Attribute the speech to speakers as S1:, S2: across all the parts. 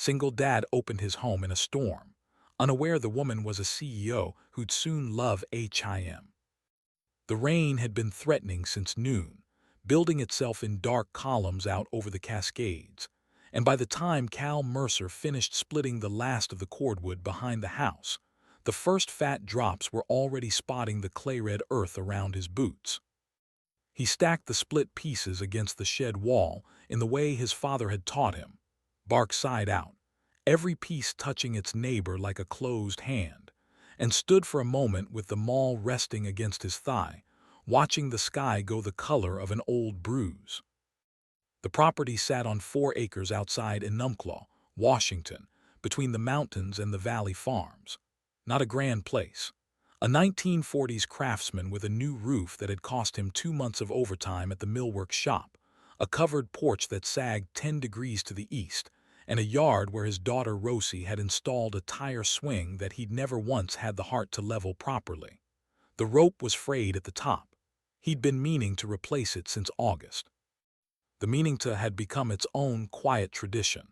S1: Single dad opened his home in a storm, unaware the woman was a CEO who'd soon love him. The rain had been threatening since noon, building itself in dark columns out over the Cascades, and by the time Cal Mercer finished splitting the last of the cordwood behind the house, the first fat drops were already spotting the clay-red earth around his boots. He stacked the split pieces against the shed wall in the way his father had taught him, bark side out, every piece touching its neighbor like a closed hand, and stood for a moment with the maul resting against his thigh, watching the sky go the color of an old bruise. The property sat on 4 acres outside Enumclaw, Washington, between the mountains and the valley farms. Not a grand place. A 1940s craftsman with a new roof that had cost him 2 months of overtime at the millwork shop, a covered porch that sagged 10 degrees to the east, and a yard where his daughter Rosie had installed a tire swing that he'd never once had the heart to level properly. The rope was frayed at the top. He'd been meaning to replace it since August. The meaning to had become its own quiet tradition.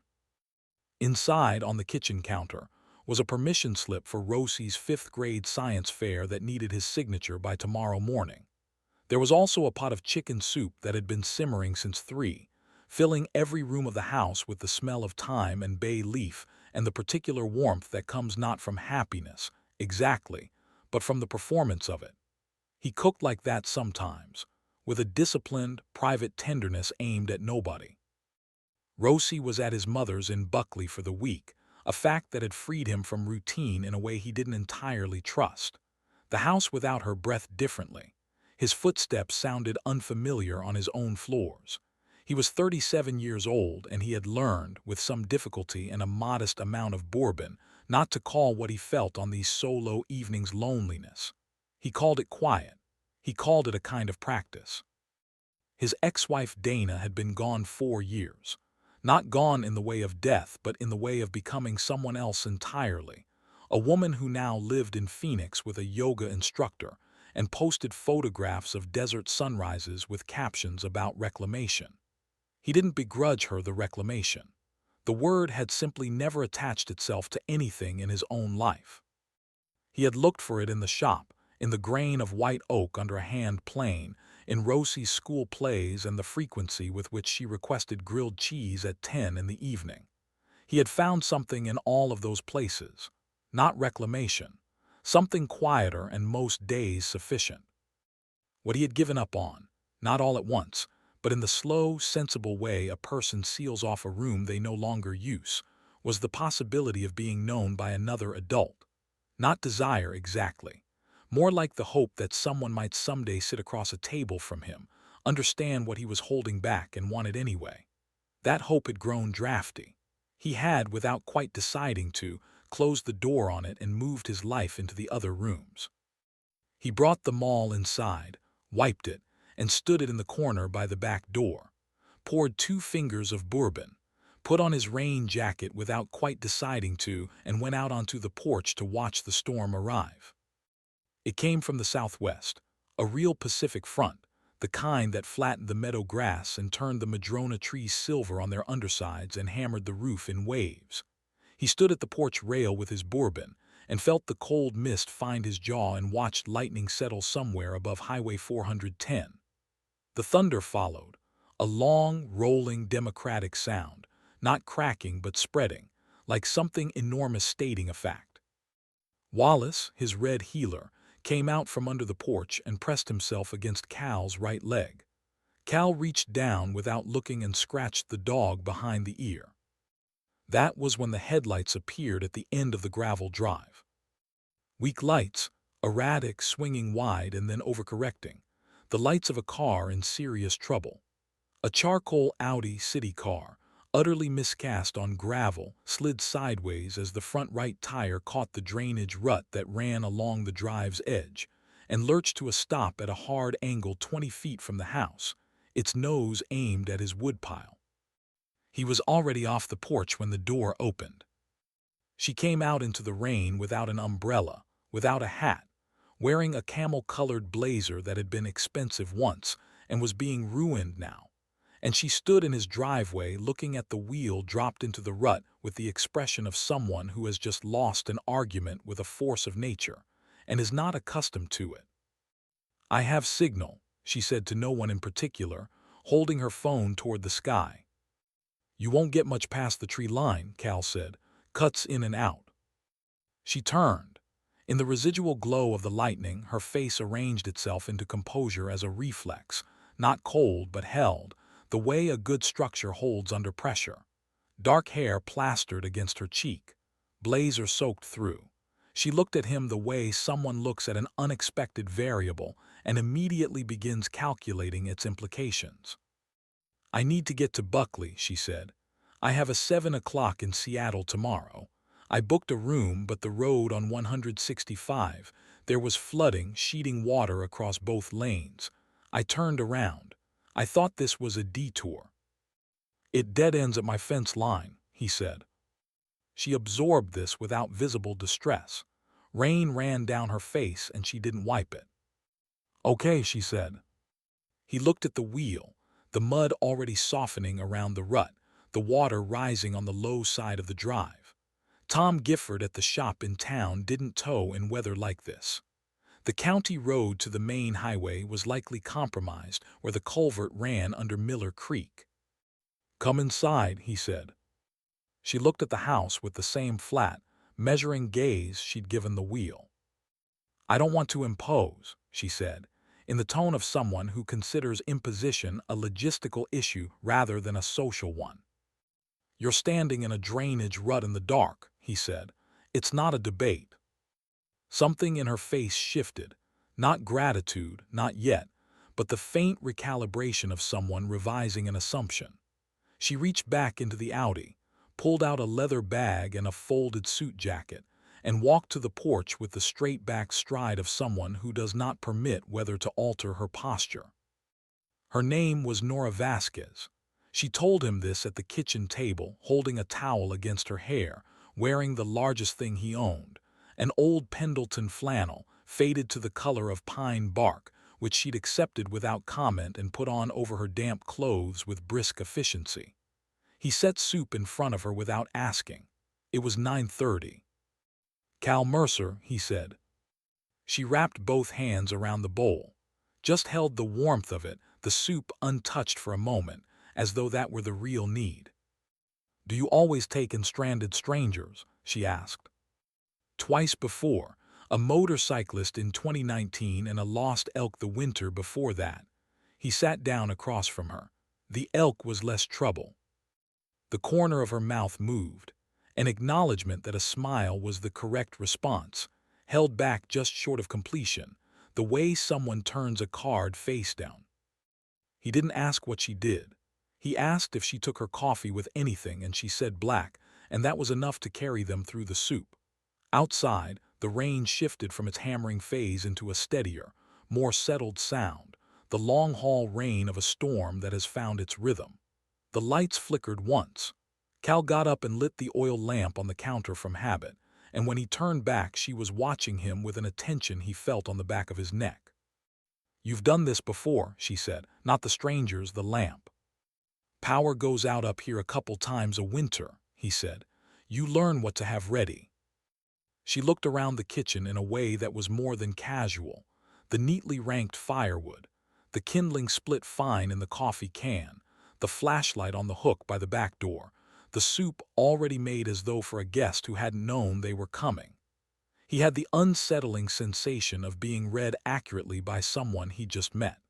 S1: Inside, on the kitchen counter, was a permission slip for Rosie's 5th-grade science fair that needed his signature by tomorrow morning. There was also a pot of chicken soup that had been simmering since 3, filling every room of the house with the smell of thyme and bay leaf and the particular warmth that comes not from happiness, exactly, but from the performance of it. He cooked like that sometimes, with a disciplined, private tenderness aimed at nobody. Rosie was at his mother's in Buckley for the week, a fact that had freed him from routine in a way he didn't entirely trust. The house without her breathed differently. His footsteps sounded unfamiliar on his own floors. He was 37 years old, and he had learned, with some difficulty and a modest amount of bourbon, not to call what he felt on these solo evenings loneliness. He called it quiet. He called it a kind of practice. His ex-wife Dana had been gone 4 years. Not gone in the way of death, but in the way of becoming someone else entirely. A woman who now lived in Phoenix with a yoga instructor and posted photographs of desert sunrises with captions about reclamation. He didn't begrudge her the reclamation. The word had simply never attached itself to anything in his own life. He had looked for it in the shop, in the grain of white oak under a hand plane, in Rosie's school plays and the frequency with which she requested grilled cheese at 10 in the evening. He had found something in all of those places. Not reclamation. Something quieter and most days sufficient. What he had given up on, not all at once, but in the slow, sensible way a person seals off a room they no longer use, was the possibility of being known by another adult. Not desire exactly. More like the hope that someone might someday sit across a table from him, understand what he was holding back and wanted anyway. That hope had grown drafty. He had, without quite deciding to, closed the door on it and moved his life into the other rooms. He brought the maul inside, wiped it, and stood it in the corner by the back door, poured 2 fingers of bourbon, put on his rain jacket without quite deciding to, and went out onto the porch to watch the storm arrive. It came from the southwest, a real Pacific front, the kind that flattened the meadow grass and turned the madrona trees silver on their undersides and hammered the roof in waves. He stood at the porch rail with his bourbon and felt the cold mist find his jaw and watched lightning settle somewhere above Highway 410. The thunder followed, a long, rolling, democratic sound, not cracking but spreading, like something enormous stating a fact. Wallace, his red heeler, came out from under the porch and pressed himself against Cal's right leg. Cal reached down without looking and scratched the dog behind the ear. That was when the headlights appeared at the end of the gravel drive. Weak lights, erratic, swinging wide and then overcorrecting, the lights of a car in serious trouble. A charcoal Audi city car, utterly miscast on gravel, slid sideways as the front right tire caught the drainage rut that ran along the drive's edge, and lurched to a stop at a hard angle 20 feet from the house, its nose aimed at his woodpile. He was already off the porch when the door opened. She came out into the rain without an umbrella, without a hat, wearing a camel-colored blazer that had been expensive once and was being ruined now, and she stood in his driveway looking at the wheel dropped into the rut with the expression of someone who has just lost an argument with a force of nature and is not accustomed to it. "I have signal," she said to no one in particular, holding her phone toward the sky. "You won't get much past the tree line," Cal said. "Cuts in and out." She turned. In the residual glow of the lightning, her face arranged itself into composure as a reflex, not cold but held, the way a good structure holds under pressure. Dark hair plastered against her cheek, blazer soaked through. She looked at him the way someone looks at an unexpected variable and immediately begins calculating its implications. "I need to get to Buckley," she said. "I have a 7 o'clock in Seattle tomorrow. I booked a room, but the road on 165, there was flooding, sheeting water across both lanes. I turned around. I thought this was a detour." "It dead ends at my fence line," he said. She absorbed this without visible distress. Rain ran down her face and she didn't wipe it. "Okay," she said. He looked at the wheel, the mud already softening around the rut, the water rising on the low side of the drive. Tom Gifford at the shop in town didn't tow in weather like this. The county road to the main highway was likely compromised where the culvert ran under Miller Creek. "Come inside," he said. She looked at the house with the same flat, measuring gaze she'd given the wheel. "I don't want to impose," she said, in the tone of someone who considers imposition a logistical issue rather than a social one. "You're standing in a drainage rut in the dark," he said. "It's not a debate." Something in her face shifted, not gratitude, not yet, but the faint recalibration of someone revising an assumption. She reached back into the Audi, pulled out a leather bag and a folded suit jacket, and walked to the porch with the straight-back stride of someone who does not permit weather to alter her posture. Her name was Nora Vasquez. She told him this at the kitchen table, holding a towel against her hair, wearing the largest thing he owned, an old Pendleton flannel, faded to the color of pine bark, which she'd accepted without comment and put on over her damp clothes with brisk efficiency. He set soup in front of her without asking. It was 9:30. "Cal Mercer," he said. She wrapped both hands around the bowl, just held the warmth of it, the soup untouched for a moment, as though that were the real need. "Do you always take in stranded strangers?" she asked. "Twice before, a motorcyclist in 2019 and a lost elk the winter before that." He sat down across from her. The elk was less trouble. The corner of her mouth moved, an acknowledgement that a smile was the correct response, held back just short of completion, the way someone turns a card face down. He didn't ask what she did. He asked if she took her coffee with anything, and she said black, and that was enough to carry them through the soup. Outside, the rain shifted from its hammering phase into a steadier, more settled sound, the long-haul rain of a storm that has found its rhythm. The lights flickered once. Cal got up and lit the oil lamp on the counter from habit, and when he turned back she was watching him with an attention he felt on the back of his neck. "You've done this before," she said. "Not the strangers, the lamp." "Power goes out up here a couple times a winter," he said. "You learn what to have ready." She looked around the kitchen in a way that was more than casual. The neatly ranked firewood, the kindling split fine in the coffee can, the flashlight on the hook by the back door, the soup already made as though for a guest who hadn't known they were coming. He had the unsettling sensation of being read accurately by someone he'd just met.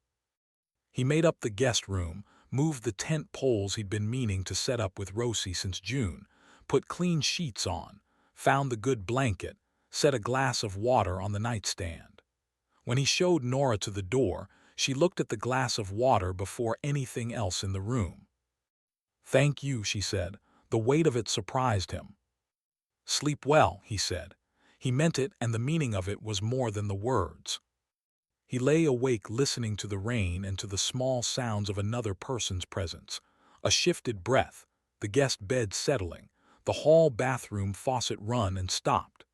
S1: He made up the guest room, moved the tent poles he'd been meaning to set up with Rosie since June, put clean sheets on, found the good blanket, set a glass of water on the nightstand. When he showed Nora to the door, she looked at the glass of water before anything else in the room. "Thank you," she said. The weight of it surprised him. "Sleep well," he said. He meant it, and the meaning of it was more than the words. He lay awake listening to the rain and to the small sounds of another person's presence. A shifted breath, the guest bed settling, the hall bathroom faucet run and stopped.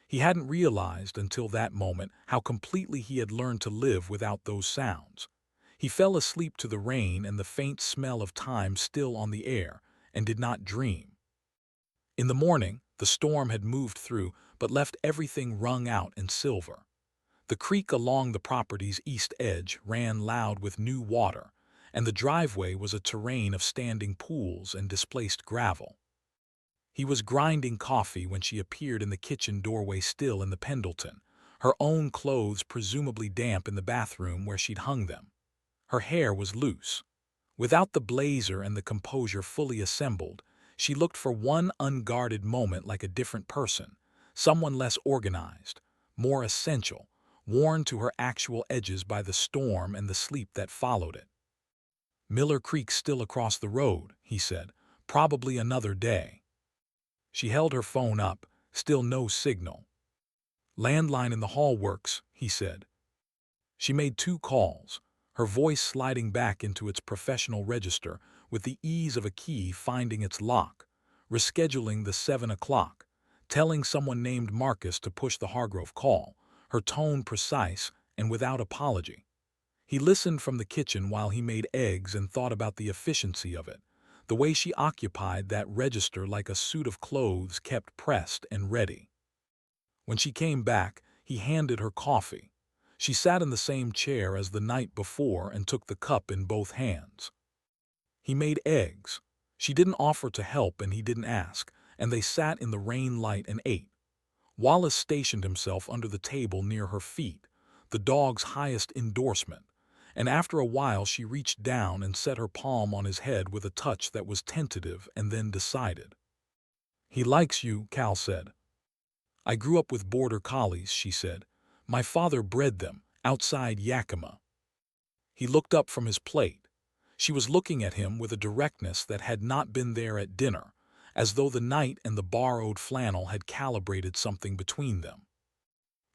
S1: He hadn't realized until that moment how completely he had learned to live without those sounds. He fell asleep to the rain and the faint smell of thyme still on the air, and did not dream. In the morning, the storm had moved through, but left everything wrung out in silver. The creek along the property's east edge ran loud with new water, and the driveway was a terrain of standing pools and displaced gravel. He was grinding coffee when she appeared in the kitchen doorway, still in the Pendleton, her own clothes presumably damp in the bathroom where she'd hung them. Her hair was loose. Without the blazer and the composure fully assembled, she looked for one unguarded moment like a different person, someone less organized, more essential, worn to her actual edges by the storm and the sleep that followed it. "Miller Creek's still across the road," he said. "Probably another day." She held her phone up, still no signal. "Landline in the hall works," he said. She made 2 calls, her voice sliding back into its professional register with the ease of a key finding its lock, rescheduling the 7 o'clock, telling someone named Marcus to push the Hargrove call, her tone precise and without apology. He listened from the kitchen while he made eggs and thought about the efficiency of it, the way she occupied that register like a suit of clothes kept pressed and ready. When she came back, he handed her coffee. She sat in the same chair as the night before and took the cup in both hands. He made eggs. She didn't offer to help and he didn't ask, and they sat in the rain light and ate. Wallace stationed himself under the table near her feet, the dog's highest endorsement, and after a while she reached down and set her palm on his head with a touch that was tentative and then decided. "He likes you," Cal said. "I grew up with border collies," she said. "My father bred them, outside Yakima." He looked up from his plate. She was looking at him with a directness that had not been there at dinner, as though the night and the borrowed flannel had calibrated something between them.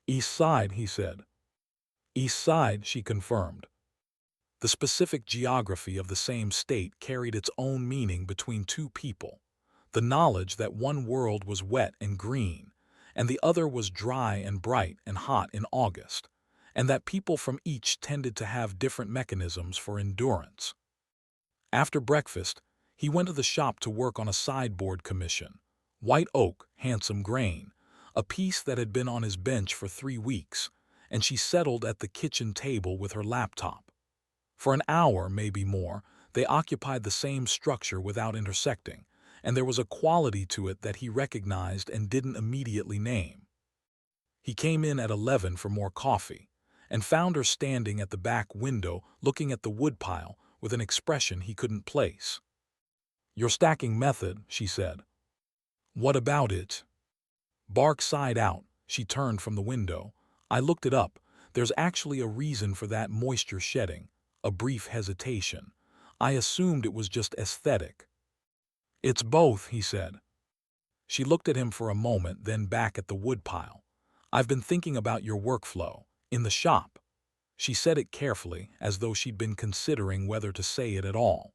S1: "East Side," he said. "East Side," she confirmed. The specific geography of the same state carried its own meaning between two people. The knowledge that one world was wet and green, and the other was dry and bright and hot in August, and that people from each tended to have different mechanisms for endurance. After breakfast, he went to the shop to work on a sideboard commission, white oak, handsome grain, a piece that had been on his bench for 3 weeks, and she settled at the kitchen table with her laptop. For an hour, maybe more, they occupied the same structure without intersecting, and there was a quality to it that he recognized and didn't immediately name. He came in at 11 for more coffee, and found her standing at the back window looking at the woodpile with an expression he couldn't place. "Your stacking method," she said. "What about it?" Bark sighed out. She turned from the window. "I looked it up. There's actually a reason for that moisture shedding." A brief hesitation. "I assumed it was just aesthetic." "It's both," he said. She looked at him for a moment, then back at the woodpile. "I've been thinking about your workflow. In the shop." She said it carefully, as though she'd been considering whether to say it at all.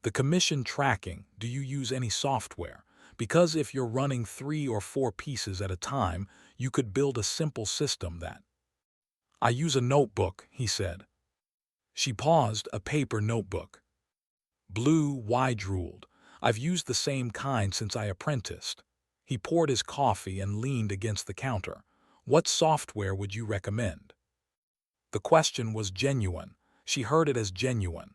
S1: "The commission tracking, do you use any software? Because if you're running 3 or 4 pieces at a time, you could build a simple system that—" "I use a notebook," he said. She paused. "A paper notebook." "Blue," Y drooled. "I've used the same kind since I apprenticed." He poured his coffee and leaned against the counter. "What software would you recommend?" The question was genuine. She heard it as genuine.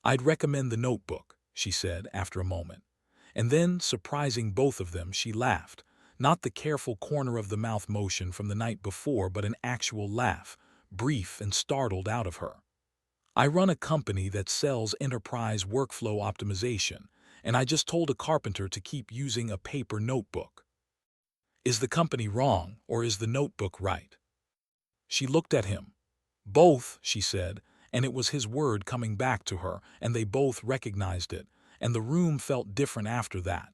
S1: "I'd recommend the notebook," she said after a moment. And then, surprising both of them, she laughed. Not the careful corner-of-the-mouth motion from the night before, but an actual laugh, brief and startled out of her. "I run a company that sells enterprise workflow optimization, and I just told a carpenter to keep using a paper notebook." "Is the company wrong, or is the notebook right?" She looked at him. "Both," she said, and it was his word coming back to her, and they both recognized it, and the room felt different after that.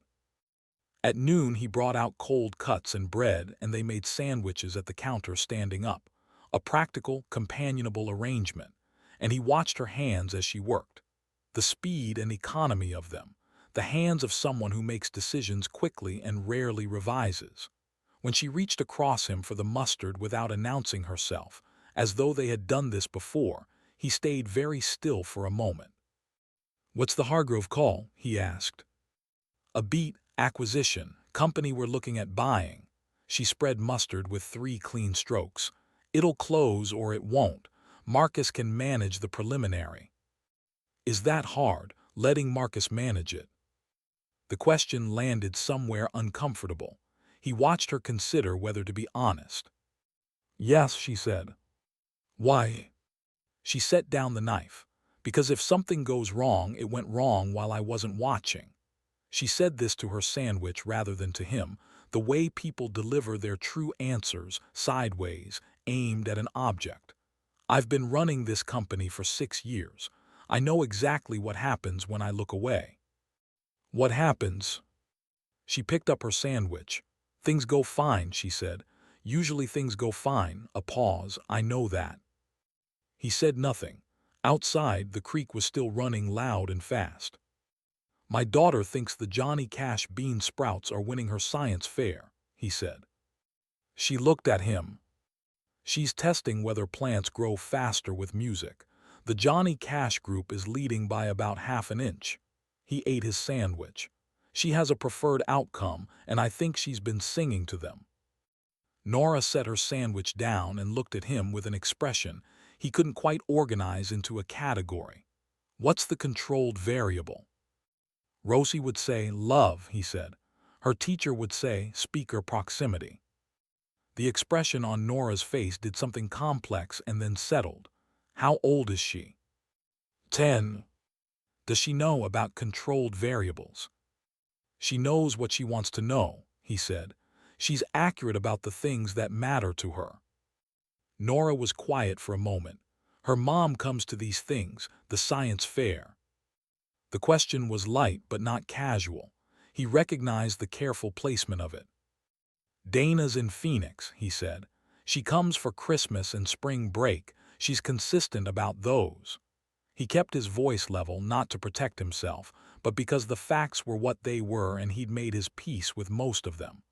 S1: At noon he brought out cold cuts and bread, and they made sandwiches at the counter standing up, a practical, companionable arrangement, and he watched her hands as she worked. The speed and economy of them, the hands of someone who makes decisions quickly and rarely revises. When she reached across him for the mustard without announcing herself, as though they had done this before, He stayed very still for a moment. "What's the Hargrove call?" he asked. "A beat acquisition, company we're looking at buying." She spread mustard with 3 clean strokes. "It'll close or it won't. Marcus can manage the preliminary." "Is that hard, letting Marcus manage it?" The question landed somewhere uncomfortable. He watched her consider whether to be honest. "Yes," she said. "Why?" She set down the knife. "Because if something goes wrong, it went wrong while I wasn't watching." She said this to her sandwich rather than to him, the way people deliver their true answers, sideways, aimed at an object. "I've been running this company for 6 years. I know exactly what happens when I look away." "What happens?" She picked up her sandwich. "Things go fine," she said. "Usually things go fine." A pause. "I know that." He said nothing. Outside, the creek was still running loud and fast. "My daughter thinks the Johnny Cash bean sprouts are winning her science fair," he said. She looked at him. "She's testing whether plants grow faster with music. The Johnny Cash group is leading by about half an inch." He ate his sandwich. "She has a preferred outcome, and I think she's been singing to them." Nora set her sandwich down and looked at him with an expression he couldn't quite organize into a category. "What's the controlled variable?" "Rosie would say love," he said. "Her teacher would say speaker proximity." The expression on Nora's face did something complex and then settled. "How old is she?" 10. "Does she know about controlled variables?" "She knows what she wants to know," he said. "She's accurate about the things that matter to her." Nora was quiet for a moment. "Her mom comes to these things, the science fair." The question was light but not casual. He recognized the careful placement of it. "Dana's in Phoenix," he said. "She comes for Christmas and spring break. She's consistent about those." He kept his voice level not to protect himself, but because the facts were what they were and he'd made his peace with most of them.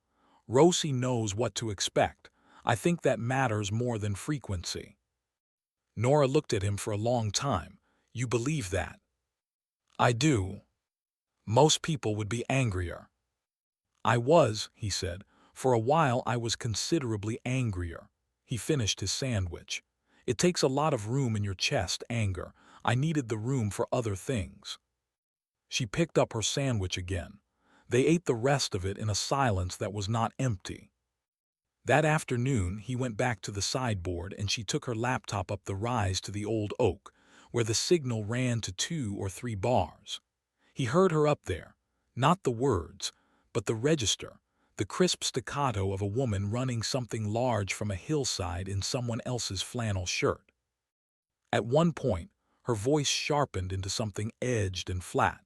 S1: "Rosie knows what to expect. I think that matters more than frequency." Nora looked at him for a long time. "You believe that?" "I do. Most people would be angrier." "I was," he said. "For a while I was considerably angrier." He finished his sandwich. "It takes a lot of room in your chest, anger. I needed the room for other things." She picked up her sandwich again. They ate the rest of it in a silence that was not empty. That afternoon he went back to the sideboard and she took her laptop up the rise to the old oak, where the signal ran to 2 or 3 bars. He heard her up there, not the words, but the register, the crisp staccato of a woman running something large from a hillside in someone else's flannel shirt. At one point, her voice sharpened into something edged and flat,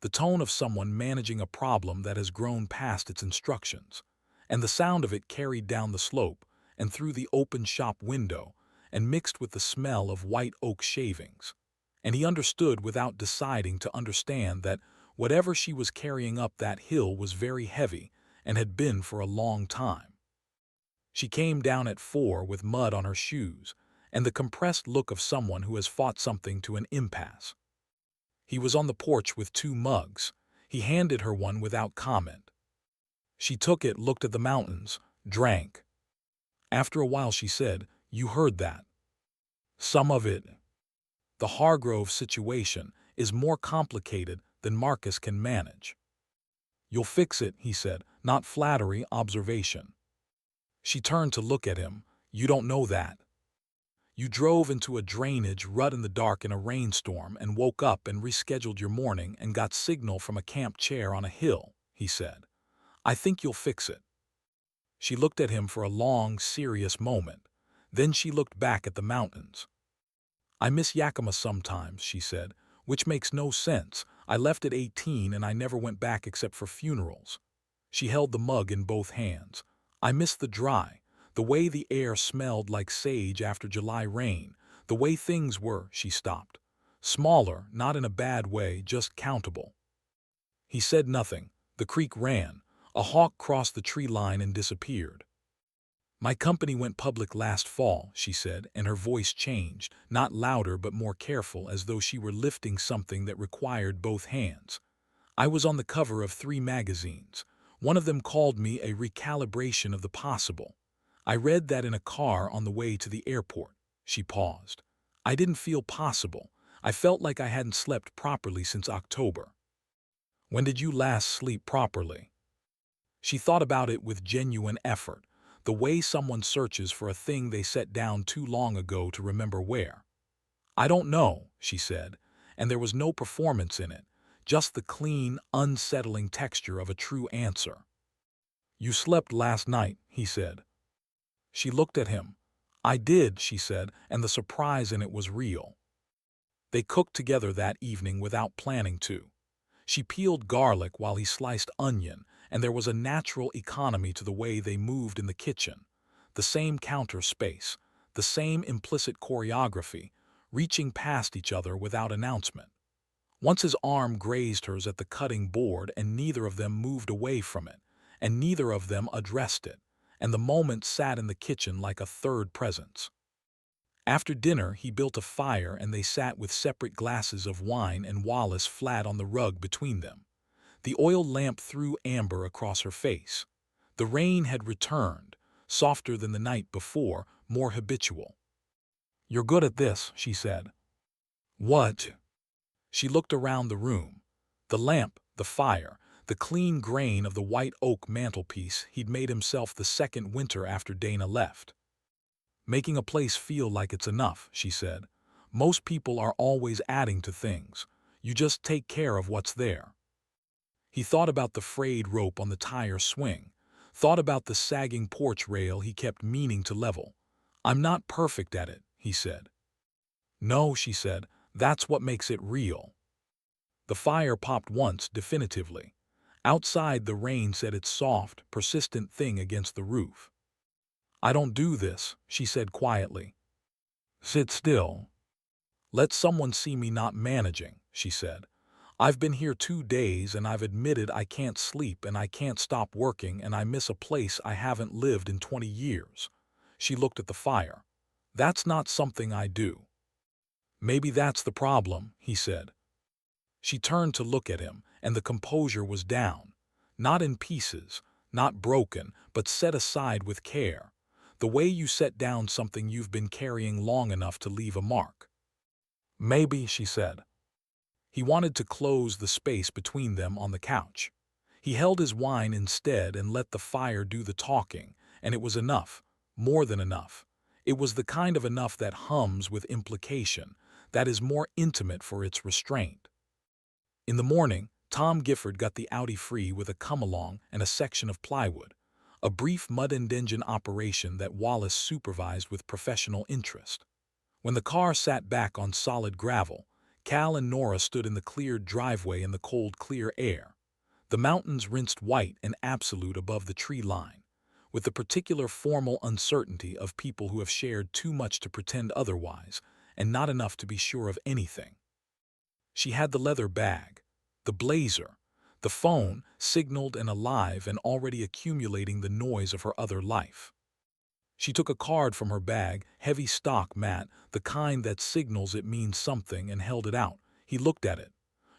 S1: the tone of someone managing a problem that has grown past its instructions, and the sound of it carried down the slope and through the open shop window and mixed with the smell of white oak shavings. And he understood without deciding to understand that whatever she was carrying up that hill was very heavy and had been for a long time. She came down at 4 with mud on her shoes and the compressed look of someone who has fought something to an impasse. He was on the porch with 2 mugs. He handed her one without comment. She took it, looked at the mountains, drank. After a while she said, "You heard that?" "Some of it." "The Hargrove situation is more complicated than Marcus can manage." "You'll fix it," he said, not flattery, observation. She turned to look at him. "You don't know that." "You drove into a drainage rut in the dark in a rainstorm and woke up and rescheduled your morning and got signal from a camp chair on a hill," he said. "I think you'll fix it." She looked at him for a long, serious moment. Then she looked back at the mountains. "I miss Yakima sometimes," she said, "which makes no sense. I left at 18 and I never went back except for funerals." She held the mug in both hands. "I miss the dry, the way the air smelled like sage after July rain, the way things were." She stopped. "Smaller, not in a bad way, just countable." He said nothing. The creek ran. A hawk crossed the tree line and disappeared. My company went public last fall, she said, and her voice changed, not louder but more careful, as though she were lifting something that required both hands. I was on the cover of 3 magazines. One of them called me a recalibration of the possible. I read that in a car on the way to the airport. She paused. I didn't feel possible. I felt like I hadn't slept properly since October. When did you last sleep properly? She thought about it with genuine effort, the way someone searches for a thing they set down too long ago to remember where. I don't know, she said, and there was no performance in it, just the clean, unsettling texture of a true answer. You slept last night, he said. She looked at him. I did, she said, and the surprise in it was real. They cooked together that evening without planning to. She peeled garlic while he sliced onion, and there was a natural economy to the way they moved in the kitchen. The same counter space, the same implicit choreography, reaching past each other without announcement. Once his arm grazed hers at the cutting board, and neither of them moved away from it, and neither of them addressed it, and the moment sat in the kitchen like a third presence. After dinner, he built a fire and they sat with separate glasses of wine and Wallace flat on the rug between them. The oil lamp threw amber across her face. The rain had returned, softer than the night before, more habitual. You're good at this, she said. What? She looked around the room. The lamp, the fire, the clean grain of the white oak mantelpiece he'd made himself the second winter after Dana left. Making a place feel like it's enough, she said. Most people are always adding to things. You just take care of what's there. He thought about the frayed rope on the tire swing, thought about the sagging porch rail he kept meaning to level. I'm not perfect at it, he said. No, she said, that's what makes it real. The fire popped once, definitively. Outside, the rain set its soft, persistent thing against the roof. I don't do this, she said quietly. Sit still. Let someone see me not managing, she said. I've been here 2 days and I've admitted I can't sleep and I can't stop working and I miss a place I haven't lived in 20 years. She looked at the fire. That's not something I do. Maybe that's the problem, he said. She turned to look at him, and the composure was down. Not in pieces, not broken, but set aside with care. The way you set down something you've been carrying long enough to leave a mark. Maybe, she said. He wanted to close the space between them on the couch. He held his wine instead and let the fire do the talking, and it was enough, more than enough. It was the kind of enough that hums with implication, that is more intimate for its restraint. In the morning, Tom Gifford got the Audi free with a come-along and a section of plywood, a brief mud-end engine operation that Wallace supervised with professional interest. When the car sat back on solid gravel, Cal and Nora stood in the cleared driveway in the cold, clear air. The mountains rinsed white and absolute above the tree line, with the particular formal uncertainty of people who have shared too much to pretend otherwise, and not enough to be sure of anything. She had the leather bag, the blazer, the phone, signaled and alive and already accumulating the noise of her other life. She took a card from her bag, heavy stock mat, the kind that signals it means something, and held it out. He looked at it.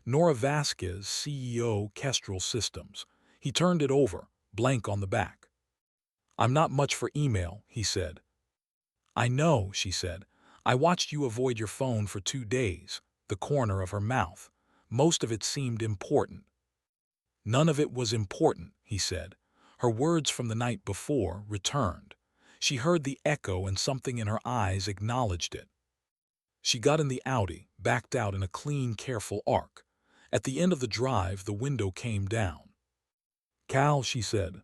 S1: Nora Vasquez, CEO, Kestrel Systems. He turned it over, blank on the back. I'm not much for email, he said. I know, she said. I watched you avoid your phone for 2 days, the corner of her mouth. Most of it seemed important. None of it was important, he said. Her words from the night before returned. She heard the echo and something in her eyes acknowledged it. She got in the Audi, backed out in a clean, careful arc. At the end of the drive, the window came down. Cal, she said.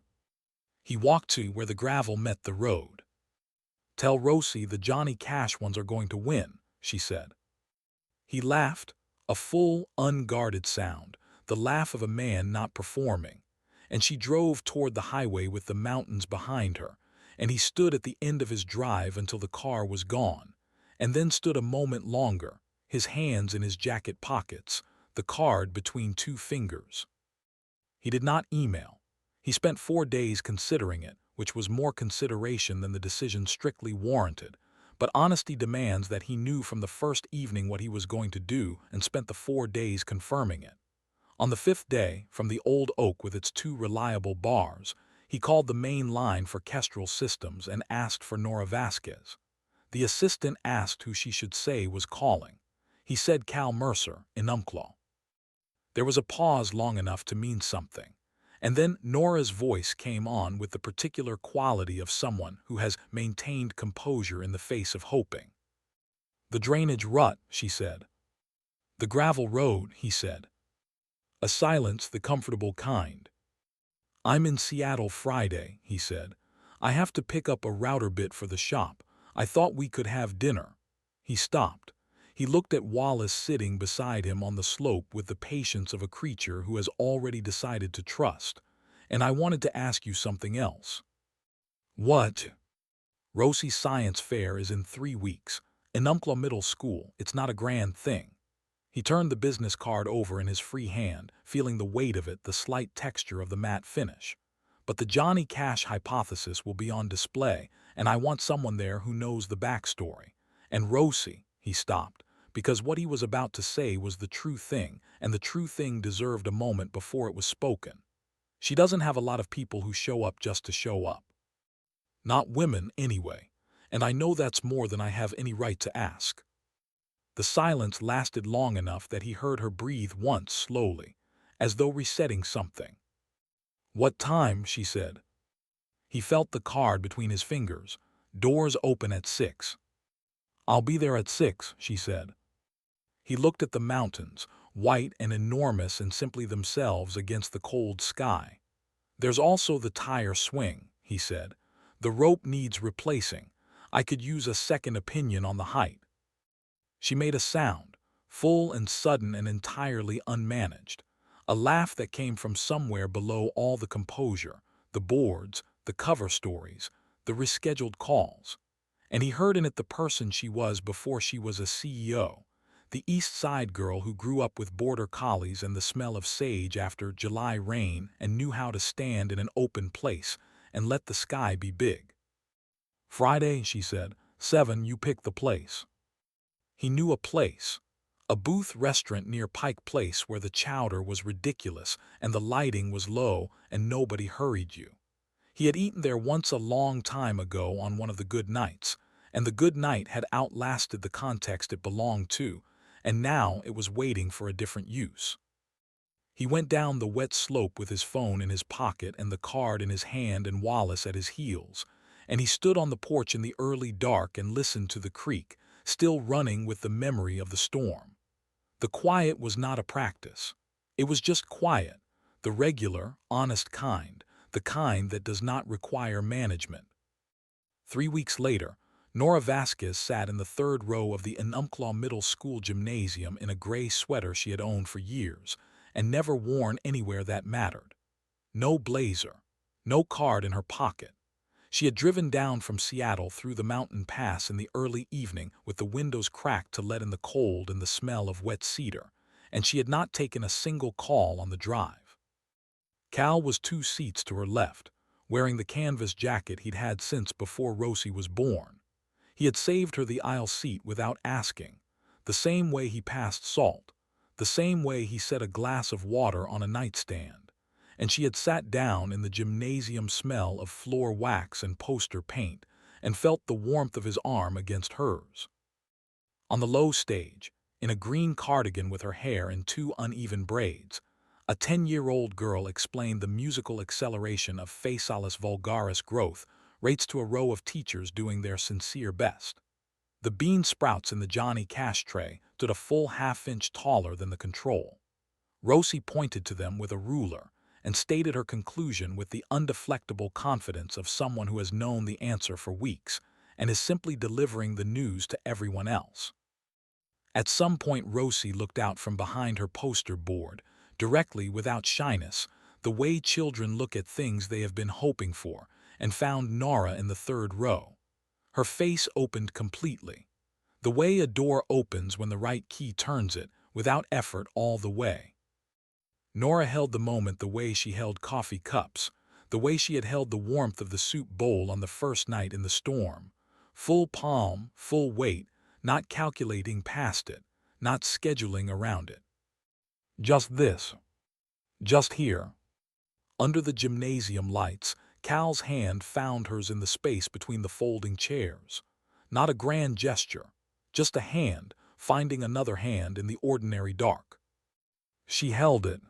S1: He walked to where the gravel met the road. Tell Rosie the Johnny Cash ones are going to win, she said. He laughed, a full, unguarded sound, the laugh of a man not performing, and she drove toward the highway with the mountains behind her, and he stood at the end of his drive until the car was gone, and then stood a moment longer, his hands in his jacket pockets, the card between 2 fingers. He did not email. He spent 4 days considering it, which was more consideration than the decision strictly warranted, but honesty demands that he knew from the first evening what he was going to do and spent the 4 days confirming it. On the 5th day, from the old oak with its 2 reliable bars, he called the main line for Kestrel Systems and asked for Nora Vasquez. The assistant asked who she should say was calling. He said Cal Mercer, in Umpqua. There was a pause long enough to mean something, and then Nora's voice came on with the particular quality of someone who has maintained composure in the face of hoping. "The drainage rut," she said. "The gravel road," he said. A silence, the comfortable kind. "I'm in Seattle Friday," he said. "I have to pick up a router bit for the shop. I thought we could have dinner." He stopped. He looked at Wallace sitting beside him on the slope with the patience of a creature who has already decided to trust. "And I wanted to ask you something else." "What?" "Rosie's science fair is in 3 weeks. In Umpqua Middle School, it's not a grand thing." He turned the business card over in his free hand, feeling the weight of it, the slight texture of the matte finish. "But the Johnny Cash hypothesis will be on display, and I want someone there who knows the backstory. And Rosie," he stopped, because what he was about to say was the true thing, and the true thing deserved a moment before it was spoken. "She doesn't have a lot of people who show up just to show up. Not women, anyway. And I know that's more than I have any right to ask." The silence lasted long enough that he heard her breathe once slowly, as though resetting something. "What time?" she said. He felt the card between his fingers. "Doors open at 6. "I'll be there at 6, she said. He looked at the mountains, white and enormous and simply themselves against the cold sky. "There's also the tire swing," he said. "The rope needs replacing. I could use a second opinion on the height." She made a sound, full and sudden and entirely unmanaged, a laugh that came from somewhere below all the composure, the boards, the cover stories, the rescheduled calls. And he heard in it the person she was before she was a CEO, the East Side girl who grew up with border collies and the smell of sage after July rain and knew how to stand in an open place and let the sky be big. "Friday," she said, "7, you pick the place." He knew a place, a booth restaurant near Pike Place where the chowder was ridiculous and the lighting was low and nobody hurried you. He had eaten there once a long time ago on one of the good nights, and the good night had outlasted the context it belonged to, and now it was waiting for a different use. He went down the wet slope with his phone in his pocket and the card in his hand and Wallace at his heels, and he stood on the porch in the early dark and listened to the creek, still running with the memory of the storm. The quiet was not a practice. It was just quiet, the regular, honest kind, the kind that does not require management. 3 weeks later, Nora Vasquez sat in the 3rd row of the Enumclaw Middle School gymnasium in a gray sweater she had owned for years and never worn anywhere that mattered. No blazer, no card in her pocket. She had driven down from Seattle through the mountain pass in the early evening with the windows cracked to let in the cold and the smell of wet cedar, and she had not taken a single call on the drive. Cal was 2 seats to her left, wearing the canvas jacket he'd had since before Rosie was born. He had saved her the aisle seat without asking, the same way he passed salt, the same way he set a glass of water on a nightstand, and she had sat down in the gymnasium smell of floor wax and poster paint and felt the warmth of his arm against hers. On the low stage, in a green cardigan with her hair in 2 uneven braids, a 10-year-old girl explained the musical acceleration of facialis vulgaris growth rates to a row of teachers doing their sincere best. The bean sprouts in the Johnny Cash tray stood a full half-inch taller than the control. Rosie pointed to them with a ruler and stated her conclusion with the undeflectable confidence of someone who has known the answer for weeks and is simply delivering the news to everyone else. At some point Rosie looked out from behind her poster board, directly without shyness, the way children look at things they have been hoping for, and found Nora in the 3rd row. Her face opened completely, the way a door opens when the right key turns it, without effort all the way. Nora held the moment the way she held coffee cups, The way she had held the warmth of the soup bowl on the first night in the storm. Full palm, full weight, not calculating past it, not scheduling around it. Just this. Just here. Under the gymnasium lights, Cal's hand found hers in the space between the folding chairs. Not a grand gesture, just a hand finding another hand in the ordinary dark. She held it,